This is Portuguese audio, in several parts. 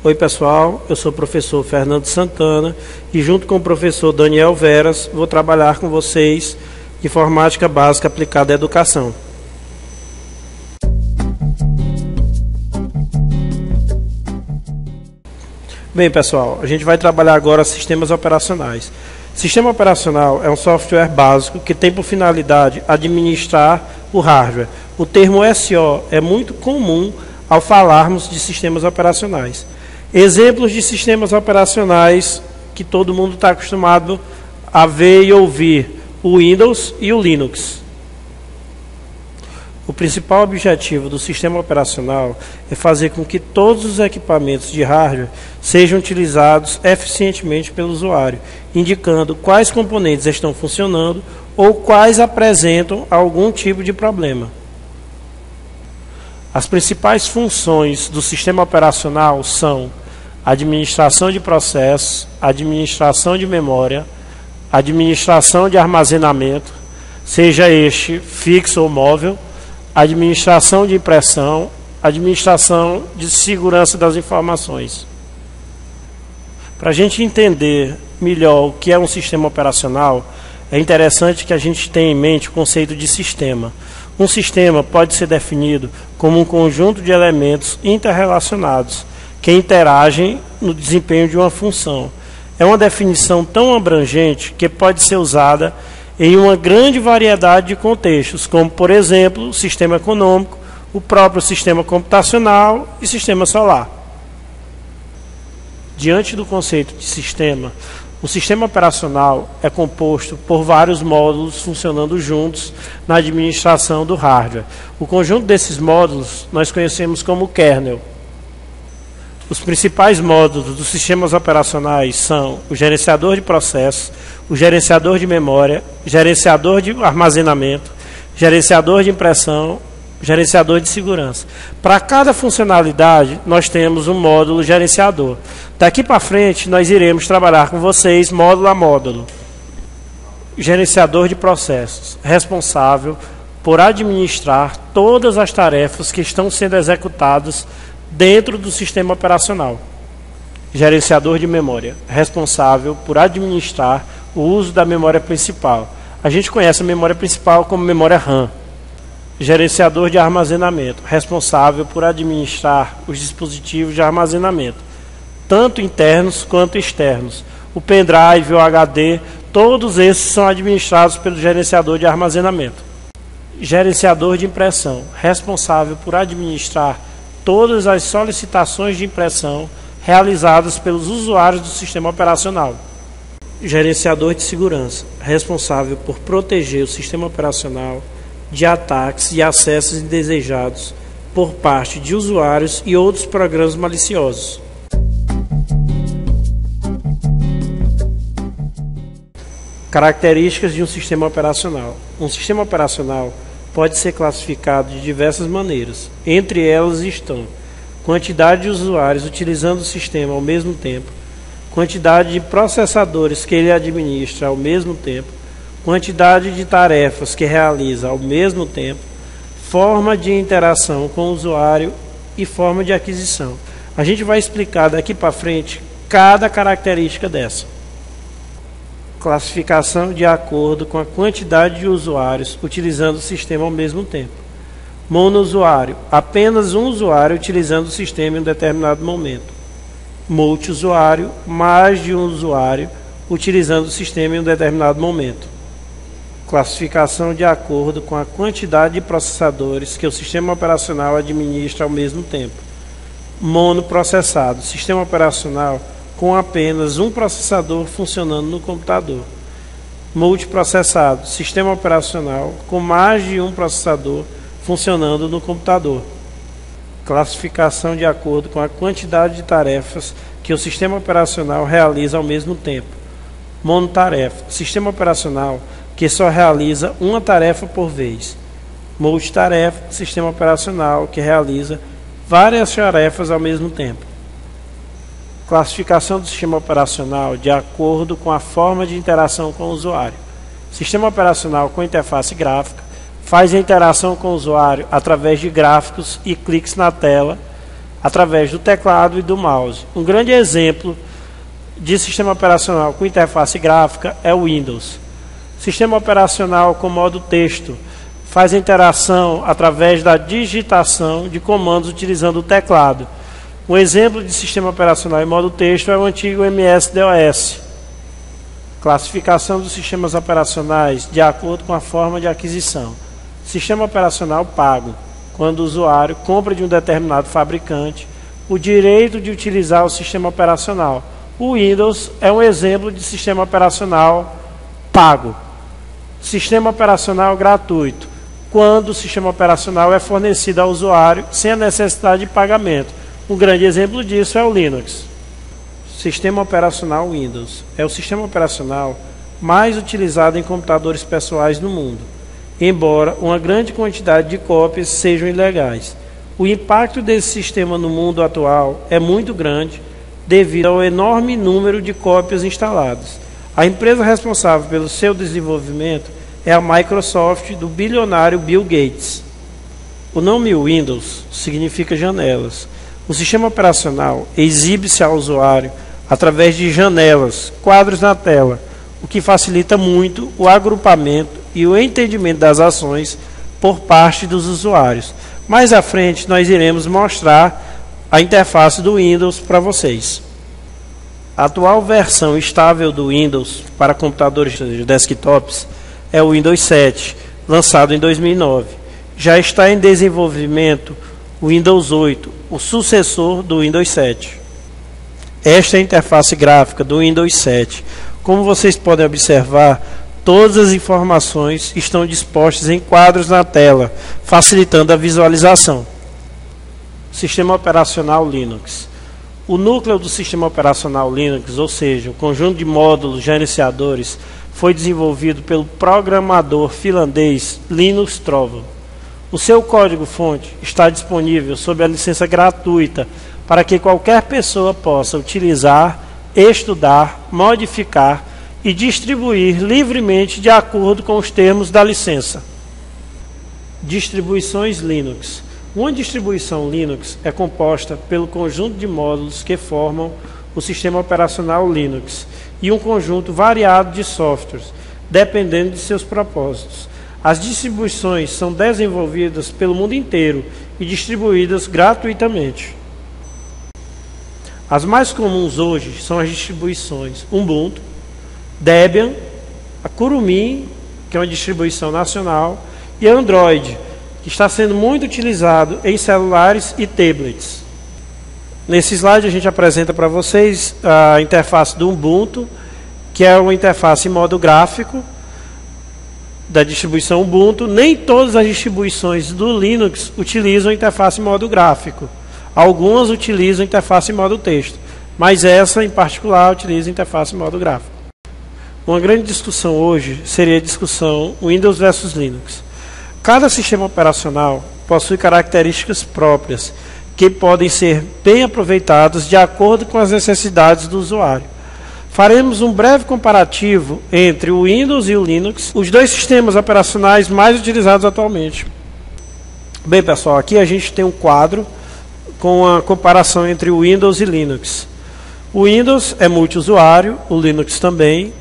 Oi pessoal, eu sou o professor Fernando Santana e junto com o professor Daniel Veras vou trabalhar com vocês Informática Básica Aplicada à Educação. Bem pessoal, a gente vai trabalhar agora sistemas operacionais. Sistema operacional é um software básico que tem por finalidade administrar o hardware. O termo SO é muito comum ao falarmos de sistemas operacionais. Exemplos de sistemas operacionais que todo mundo está acostumado a ver e ouvir: o Windows e o Linux. O principal objetivo do sistema operacional é fazer com que todos os equipamentos de hardware sejam utilizados eficientemente pelo usuário, indicando quais componentes estão funcionando ou quais apresentam algum tipo de problema. As principais funções do sistema operacional são administração de processos, administração de memória, administração de armazenamento, seja este fixo ou móvel, administração de impressão, administração de segurança das informações. Para a gente entender melhor o que é um sistema operacional, é interessante que a gente tenha em mente o conceito de sistema. Um sistema pode ser definido como um conjunto de elementos interrelacionados que interagem no desempenho de uma função. É uma definição tão abrangente que pode ser usada em uma grande variedade de contextos, como, por exemplo, o sistema econômico, o próprio sistema computacional e sistema solar. Diante do conceito de sistema, o sistema operacional é composto por vários módulos funcionando juntos na administração do hardware. O conjunto desses módulos nós conhecemos como kernel. Os principais módulos dos sistemas operacionais são o gerenciador de processos, o gerenciador de memória, gerenciador de armazenamento, gerenciador de impressão, gerenciador de segurança. Para cada funcionalidade, nós temos um módulo gerenciador. Daqui para frente, nós iremos trabalhar com vocês módulo a módulo. Gerenciador de processos, responsável por administrar todas as tarefas que estão sendo executadas dentro do sistema operacional. Gerenciador de memória, responsável por administrar o uso da memória principal. A gente conhece a memória principal como memória RAM. Gerenciador de armazenamento, responsável por administrar os dispositivos de armazenamento, tanto internos quanto externos. O pendrive, o HD, todos esses são administrados pelo gerenciador de armazenamento. Gerenciador de impressão, responsável por administrar todas as solicitações de impressão realizadas pelos usuários do sistema operacional. Gerenciador de segurança, responsável por proteger o sistema operacional de ataques e acessos indesejados por parte de usuários e outros programas maliciosos. Características de um sistema operacional. Um sistema operacional pode ser classificado de diversas maneiras. Entre elas estão quantidade de usuários utilizando o sistema ao mesmo tempo, quantidade de processadores que ele administra ao mesmo tempo, quantidade de tarefas que realiza ao mesmo tempo, forma de interação com o usuário e forma de aquisição. A gente vai explicar daqui para frente cada característica dessa. Classificação de acordo com a quantidade de usuários utilizando o sistema ao mesmo tempo. Monousuário, apenas um usuário utilizando o sistema em um determinado momento. Multiusuário, mais de um usuário utilizando o sistema em um determinado momento. Classificação de acordo com a quantidade de processadores que o sistema operacional administra ao mesmo tempo. Monoprocessado, sistema operacional com apenas um processador funcionando no computador. Multiprocessado, sistema operacional com mais de um processador funcionando no computador. Classificação de acordo com a quantidade de tarefas que o sistema operacional realiza ao mesmo tempo. Monotarefa, sistema operacional que só realiza uma tarefa por vez. Multitarefa, sistema operacional que realiza várias tarefas ao mesmo tempo. Classificação do sistema operacional de acordo com a forma de interação com o usuário. Sistema operacional com interface gráfica faz a interação com o usuário através de gráficos e cliques na tela, através do teclado e do mouse. Um grande exemplo de sistema operacional com interface gráfica é o Windows. Sistema operacional com modo texto faz a interação através da digitação de comandos utilizando o teclado. Um exemplo de sistema operacional em modo texto é o antigo MS-DOS. Classificação dos sistemas operacionais de acordo com a forma de aquisição. Sistema operacional pago, quando o usuário compra de um determinado fabricante o direito de utilizar o sistema operacional. O Windows é um exemplo de sistema operacional pago. Sistema operacional gratuito, quando o sistema operacional é fornecido ao usuário sem a necessidade de pagamento. Um grande exemplo disso é o Linux. Sistema operacional Windows é o sistema operacional mais utilizado em computadores pessoais no mundo, embora uma grande quantidade de cópias sejam ilegais. O impacto desse sistema no mundo atual é muito grande devido ao enorme número de cópias instaladas. A empresa responsável pelo seu desenvolvimento é a Microsoft, do bilionário Bill Gates. O nome Windows significa janelas. O sistema operacional exibe-se ao usuário através de janelas, quadros na tela, o que facilita muito o agrupamento e o entendimento das ações por parte dos usuários. Mais à frente nós iremos mostrar a interface do Windows para vocês. A atual versão estável do Windows para computadores de desktops é o Windows 7, lançado em 2009. Já está em desenvolvimento o Windows 8, o sucessor do Windows 7. Esta é a interface gráfica do Windows 7. Como vocês podem observar, todas as informações estão dispostas em quadros na tela, facilitando a visualização. Sistema operacional Linux. O núcleo do sistema operacional Linux, ou seja, o conjunto de módulos gerenciadores, foi desenvolvido pelo programador finlandês Linus Torvalds. O seu código-fonte está disponível sob a licença gratuita para que qualquer pessoa possa utilizar, estudar, modificar e distribuir livremente de acordo com os termos da licença. Distribuições Linux. Uma distribuição Linux é composta pelo conjunto de módulos que formam o sistema operacional Linux e um conjunto variado de softwares, dependendo de seus propósitos. As distribuições são desenvolvidas pelo mundo inteiro e distribuídas gratuitamente. As mais comuns hoje são as distribuições Ubuntu, Debian, a Kurumin, que é uma distribuição nacional, e Android, que está sendo muito utilizado em celulares e tablets. Nesse slide a gente apresenta para vocês a interface do Ubuntu, que é uma interface em modo gráfico da distribuição Ubuntu. Nem todas as distribuições do Linux utilizam interface em modo gráfico. Algumas utilizam interface em modo texto, mas essa em particular utiliza interface em modo gráfico. Uma grande discussão hoje seria a discussão Windows versus Linux. Cada sistema operacional possui características próprias que podem ser bem aproveitadas de acordo com as necessidades do usuário. Faremos um breve comparativo entre o Windows e o Linux, os dois sistemas operacionais mais utilizados atualmente. Bem, pessoal, aqui a gente tem um quadro com a comparação entre o Windows e Linux. O Windows é multiusuário, o Linux também.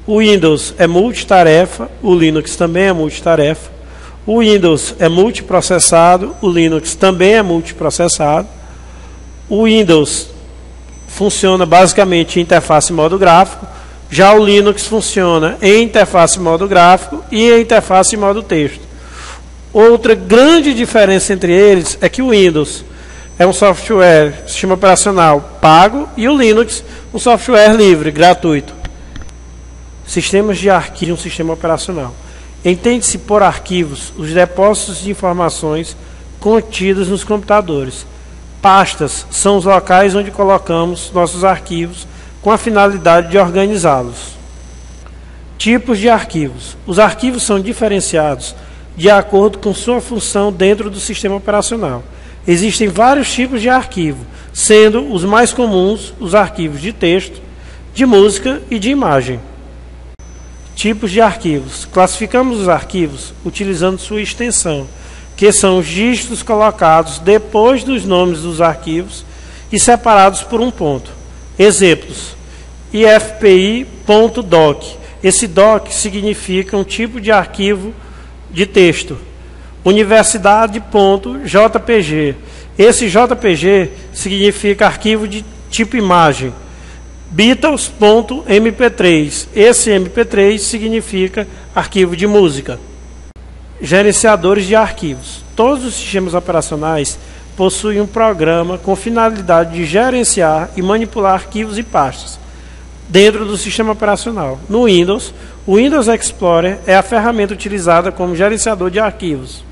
O Windows é multitarefa, o Linux também é multitarefa. O Windows é multiprocessado, o Linux também é multiprocessado. O Windows funciona basicamente em interface em modo gráfico, já o Linux funciona em interface em modo gráfico e em interface em modo texto. Outra grande diferença entre eles é que o Windows é um software, sistema operacional pago, e o Linux um software livre, gratuito. Sistemas de arquivo de um sistema operacional. Entende-se por arquivos os depósitos de informações contidas nos computadores. Pastas são os locais onde colocamos nossos arquivos com a finalidade de organizá-los. Tipos de arquivos. Os arquivos são diferenciados de acordo com sua função dentro do sistema operacional. Existem vários tipos de arquivo, sendo os mais comuns os arquivos de texto, de música e de imagem. Tipos de arquivos. Classificamos os arquivos utilizando sua extensão, que são os dígitos colocados depois dos nomes dos arquivos e separados por um ponto. Exemplos: ifpi.doc. Esse doc significa um tipo de arquivo de texto. Universidade.jpg. Esse JPG significa arquivo de tipo imagem. Beatles.mp3. Esse MP3 significa arquivo de música. Gerenciadores de arquivos. Todos os sistemas operacionais possuem um programa com finalidade de gerenciar e manipular arquivos e pastas dentro do sistema operacional. No Windows, o Windows Explorer é a ferramenta utilizada como gerenciador de arquivos.